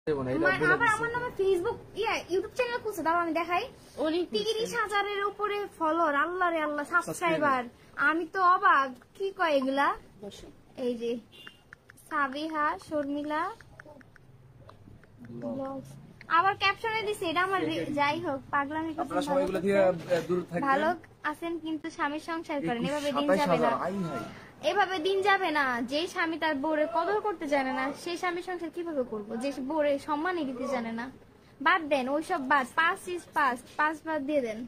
আবার আমার নামে ফেসবুক ইউটিউব চ্যানেল খুলছে, তাও আমি দেখাই 30,000-এর উপরে ফলোয়ার। আল্লাহ রে আল্লাহ, সাবস্ক্রাইবার। আমি তো অবাক, কি কয় এগুলা? এই যে সাবিহা শর্মিলা ব্লগস, আবার ক্যাপশনে দিছে এটা আমার। যাই হোক, পাগলামি ভালো আছেন কিন্তু স্বামীর সংসার করেন, এভাবে দিন যাবে না, এভাবে দিন যাবে না। যে স্বামী তার বউরে কদর করতে জানে না, সেই স্বামীর সংসার কিভাবে করবো? যে বউরে সম্মানই দিতে জানে না, বাদ দেন ওইসব, বাদ। 5 বাদ দিয়ে দেন।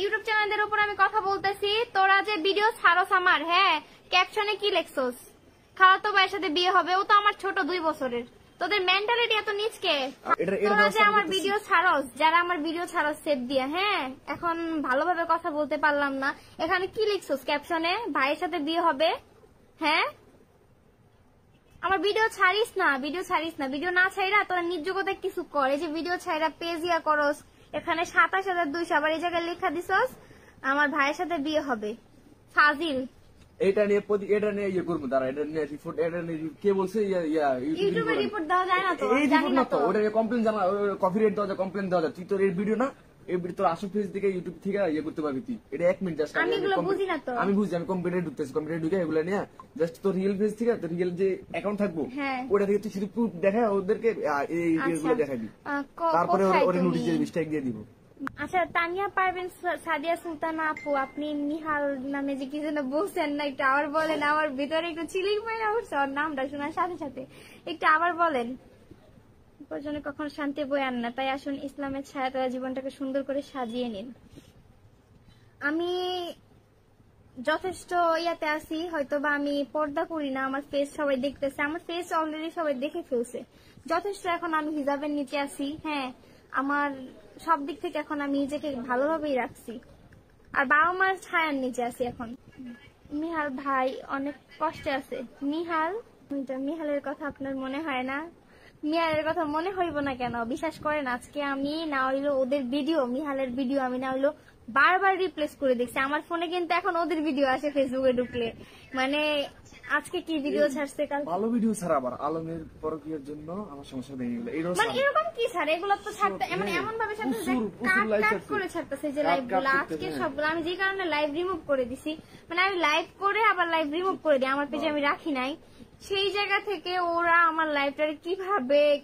ইউটিউব চ্যানেলের উপর আমি কথা বলতেছি, তোরা যে ভিডিও ছাড়স আমার, হ্যাঁ ক্যাপশনে কি লেখছস? খালাতো ভাইয়ের সাথে বিয়ে হবে, ও তো আমার ছোট 2 বছরের। তোদের মেন্টালিটি এত নিচকে। তোরা যে আমার ভিডিও ছাড়স, যারা আমার ভিডিও ছাড়স সেভ দিয়ে, হ্যাঁ এখন ভালোভাবে কথা বলতে পারলাম না, এখানে কি লিখছস ক্যাপশনে? ভাইয়ের সাথে বিয়ে হবে, হ্যাঁ? আমার ভিডিও ছাড়িস না, ভিডিও না ছাইরা তোরা নিজ জগতে কিছু কর। এই যে ভিডিও ছাইরা পেজ ইয়া করস, এখানে 27,200, আবার এই জায়গায় লেখা দিছস আমার ভাইয়ের সাথে বিয়ে হবে। ফাজিল। এটা নিয়ে ইয়ে করবো, দাঁড়া, এটা নিয়ে রিপোর্ট, এটা নিয়ে কে বলছে? ইউটিউবে রিপোর্ট দেওয়া যায় না তো, জানি না তো। ওটা নিয়ে কমপ্লেন জানা, কপিরাইট দেওয়া যায়, কমপ্লেন দেওয়া যায়। তুই তোর এই ভিডিও না, এই ভিডিও তোর আসল পেজ থেকে ইউটিউব থেকে ইয়ে করতে পারবি তুই। এটা 1 মিনিট জাস্ট। আমি এগুলো বুঝি না তো। আমি বুঝি, আমি কম্পিউটারে ঢুকতেছি, কম্পিউটারে ঢুকে এগুলো নিয়ে জাস্ট তোর রিয়েল পেজ থেকে, তোর রিয়েল যে অ্যাকাউন্ট থাকবো ওটা থেকে তুই শুধু প্রুফ দেখা ওদেরকে, এই ভিডিওগুলো দেখাবি, তারপরে ওরা নোটিশ দিয়ে স্ট্রাইক দিয়ে দিব। আচ্ছা, তানিয়া পারবেন সাদিয়া সুলতানা আপু, আপনি নিহাল নামে যে কি যেন বলছেন না, একটু আবার বলেন। আমার ভিতরে একটু চিলিং মাইরা উঠছে ওর নামটা শোনার সাথে সাথে, একটু আবার বলেন। প্রয়োজনে কখনো শান্তি বই আন না, তাই আসুন ইসলামের ছায়া তারা জীবনটাকে সুন্দর করে সাজিয়ে নিন। আমি যথেষ্ট ইয়াতে আছি, হয়তো বা আমি পর্দা করি না, আমার ফেস সবাই দেখতেছে, আমার ফেস অলরেডি সবাই দেখে ফেলছে যথেষ্ট। এখন আমি হিজাবের নিচে আছি, হ্যাঁ আমার সব দিক থেকে এখন আমি নিজেকে ভালোভাবেই রাখছি, আর বাবা মার ছায়ার নিচে আছি এখন। নিহাল ভাই অনেক কষ্টে আছে। মিহালের কথা আপনার মনে হয় না? মিহালের কথা মনে হইব না কেন? বিশ্বাস করেন, আজকে আমি না হইলো ওদের ভিডিও, মিহালের ভিডিও আমি না হইলো বারবার রিপ্লেস করে দেখছি। আমার ফোনে কিন্তু এখন ওদের ভিডিও আসে ফেসবুকে ঢুকলে। মানে আজকে কি ভিডিও ছাড়ছে, কাল ভালো ভিডিও ছাড়া আবার আলমের পরকীয়ার জন্য আমার সমস্যা নেই। মানে এরকম কি ছাড়ে? এগুলো তো ছাড়তে মানে এমন ভাবে ছাড়তেছে, কাট করে ছাড়তেছে যে লাইভগুলো আজকে সবগুলো। আমি যে কারণে লাইভ রিমুভ করে দিছি, মানে আমি লাইভ করে আবার লাইভ রিমুভ করে দিই, আমার পেজে আমি রাখি নাই। সেই জায়গা থেকে ওরা আমার লাইভটারে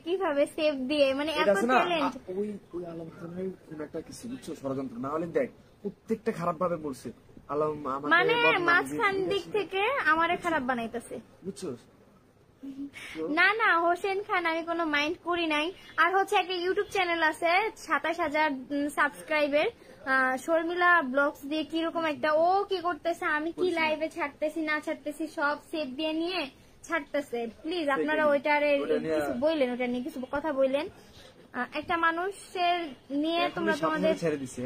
কিভাবে সেভ দিয়ে, মানে এত ট্যালেন্ট। ওই আলম ভাই কোন একটা কিছু বুঝছো, ষড়যন্ত্র না হলে দেখ প্রত্যেকটা খারাপ ভাবে বলছে আলম, মানে মাঝখান দিক থেকে আমারে খারাপ বানাইতেছে, বুঝছো? না হোসেন খান আমি কোনো মাইন্ড করি নাই। আর হচ্ছে একটা ইউটিউব চ্যানেল আছে 27,000 সাবস্ক্রাইবের, শর্মিলা ব্লগস দিয়ে কিরকম একটা, ও কি করতেছে, আমি কি লাইভে ছাড়তেছি না ছাড়তেছি সব সেভ দিয়ে নিয়ে ছাড়তেছে। প্লিজ আপনারা ওইটারে কিছু বললেন, ওটা নিয়ে কিছু কথা বললেন। একটা মানুষের নিয়ে তোমরা তোমাদের ছেড়ে দিছে,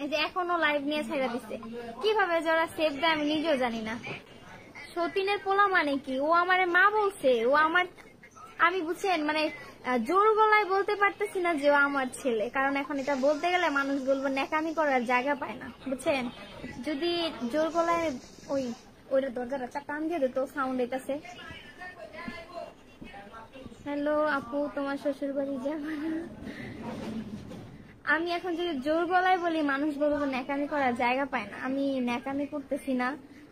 এই যে এখনো লাইভ নিয়ে ছেড়ে দিচ্ছে, কিভাবে যারা সেভ দেয় আমি নিজেও জানি না। সতীনের পোলা মানে কি? ও আমার মা বলছে, ও আমার, আমি বুঝছেন মানে জোর গলায় বলতে পারতেছি না যে ও আমার ছেলে, কারণ এখন এটা বলতে গেলে মানুষ বলবো ন্যাকামি করার জায়গা পায় না, বুঝছেন? যদি জোর গলায় ওইটা দরজাটা চাকান দিয়ে দিত, সাউন্ড এটাছে। হ্যালো আপু, তোমার শ্বশুর বাড়ি যাবো? আমি এখন যদি জোর গলায় বলি মানুষ বলবো ন্যাকামি করার জায়গা পায় না। আমি ন্যাকামি করতেছি না,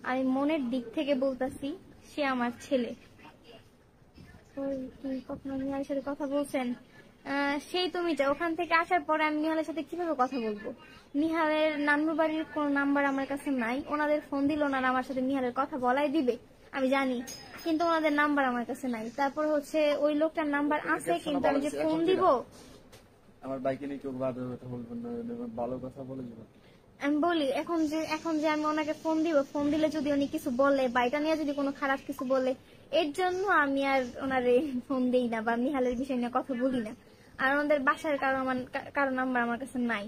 আমি মনের দিক থেকে বলতেছি সে আমার ছেলে। কখনো মিহালের সাথে কথা বলছেন? সেই তুমি যা ওখান থেকে আসার পরে আমি মিহালের সাথে কিভাবে কথা বলবো? মিহালের নান্নু বাড়ির কোন নাম্বার আমার কাছে নাই, ওনাদের ফোন দিল ওনারা আমার সাথে মিহালের কথা বলাই দিবে আমি জানি, কিন্তু ওনাদের নাম্বার আমার কাছে নাই। তারপর হচ্ছে ওই লোকটার নাম্বার আছে, কিন্তু আমি যে ফোন দিব, আমার বাইকে নিয়ে কেউ বাদ কথা বলবেন না, ভালো কথা বলে যাবেন। আমি বলি এখন যে আমি ওনাকে ফোন দিব, ফোন দিলে যদি উনি কিছু বলে বা এটা নিয়ে যদি কোনো খারাপ কিছু বলে, এর জন্য আমি আর ওনারে ফোন দিই না বা মিহালের বিষয় নিয়ে কথা বলি না। আর ওনাদের বাসার কারো নাম্বার আমার কাছে নাই।